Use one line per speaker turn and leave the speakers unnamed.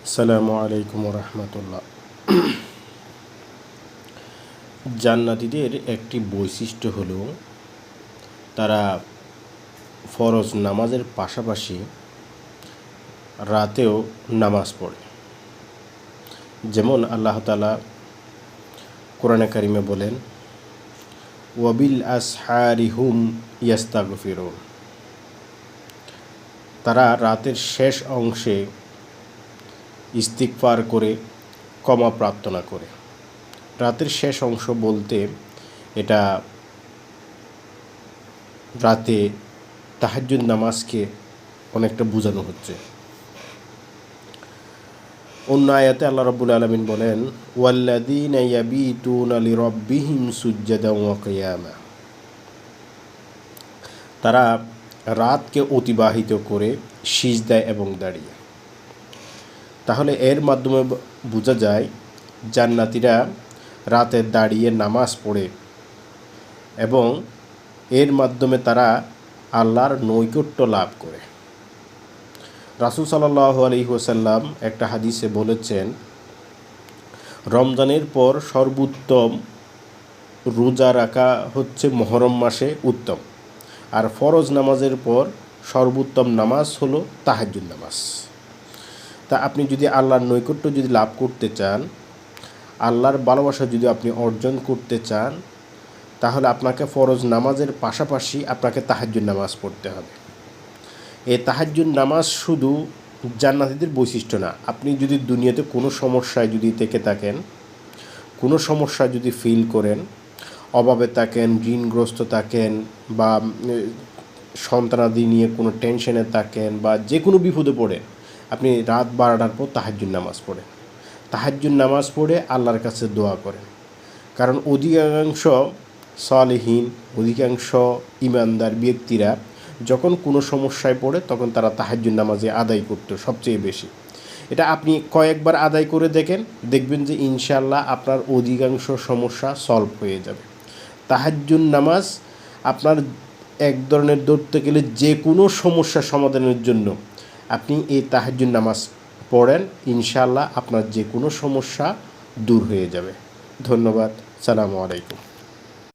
আসসালামু আলাইকুম রহমতুল্লাহ। জান্নাতীদের একটি বৈশিষ্ট্য হলো তারা ফরজ নামাজের পাশাপাশি রাতেও নামাজ পড়ে। যেমন আল্লাহ তাআলা কোরআনে কারিমে বলেন, ওয়াবিল আসহারি হুম ইয়াস্তাগফিরুন। তারা রাতের শেষ অংশে ইস্তিগফার করে ক্ষমা প্রার্থনা করে। রাতের শেষ অংশ বলতে এটা রাতে তাহাজ্জুদ নামাজকে অনেকটা বোঝানো হচ্ছে। অন্য আয়াতে আল্লাহ রাব্বুল আলামিন বলেন, ওয়াল্লাযীনা ইয়াবিতুনা লিরাব্বিহিম সুজদান ওয়া কিয়ামা। তারা রাতকে অতিবাহিত করে সিজদায় এবং দাঁড়িয়ে। তাহলে এর মাধ্যমে বোঝা যায় জান্নাতীরা রাতে দাঁড়িয়ে নামাজ পড়ে এবং এর মাধ্যমে তারা আল্লাহর নৈকট্য লাভ করে। রাসূল সাল্লাল্লাহু আলাইহি ওয়াসাল্লাম একটা হাদিসে বলেছেন, রমজানের পর সর্বোত্তম রোজা রাখা হচ্ছে মুহররম মাসে উত্তম, আর ফরজ নামাজের পর সর্বোত্তম নামাজ হলো তাহাজ্জুদ নামাজ। তা আপনি যদি আল্লাহর নৈকট্য যদি লাভ করতে চান, আল্লাহর ভালোবাসা যদি আপনি অর্জন করতে চান, তাহলে আপনাকে ফরজ নামাজের পাশাপাশি আপনাকে তাহাজ্জুদ নামাজ পড়তে হবে। এই তাহাজ্জুদ নামাজ শুধু জান্নাতীদের বৈশিষ্ট্য না। আপনি যদি দুনিয়াতে কোনো সমস্যায় যদি থেকে থাকেন, কোনো সমস্যা যদি ফিল করেন, অভাবে থাকেন, ঋণগ্রস্ত থাকেন, বা সন্তানাদি নিয়ে কোনো টেনশনে থাকেন, বা যে কোনো বিপদে পড়ে, আপনি রাত 12টার পর তাহাজ্জুদ নামাজ পড়েন। তাহাজ্জুদ নামাজ পড়ে আল্লাহর কাছে দোয়া করেন। কারণ অধিকাংশ সালেহীন, অধিকাংশ ইমানদার ব্যক্তিরা যখন কোনো সমস্যায় পড়ে তখন তারা তাহাজ্জুদ নামাজে আদায় করত সবচেয়ে বেশি। এটা আপনি কয়েকবার আদায় করে দেখবেন যে ইনশাআল্লাহ আপনার অধিকাংশ সমস্যা সলভ হয়ে যাবে। তাহাজ্জুদ নামাজ আপনার এক ধরনের ধরতে গেলে যে কোনো সমস্যা সমাধানের জন্য আপনি এই তাহাজ্জুদ নামাজ পড়েন, ইনশাআল্লাহ আপনার যে কোনো সমস্যা দূর হয়ে যাবে। ধন্যবাদ। আসসালামু আলাইকুম।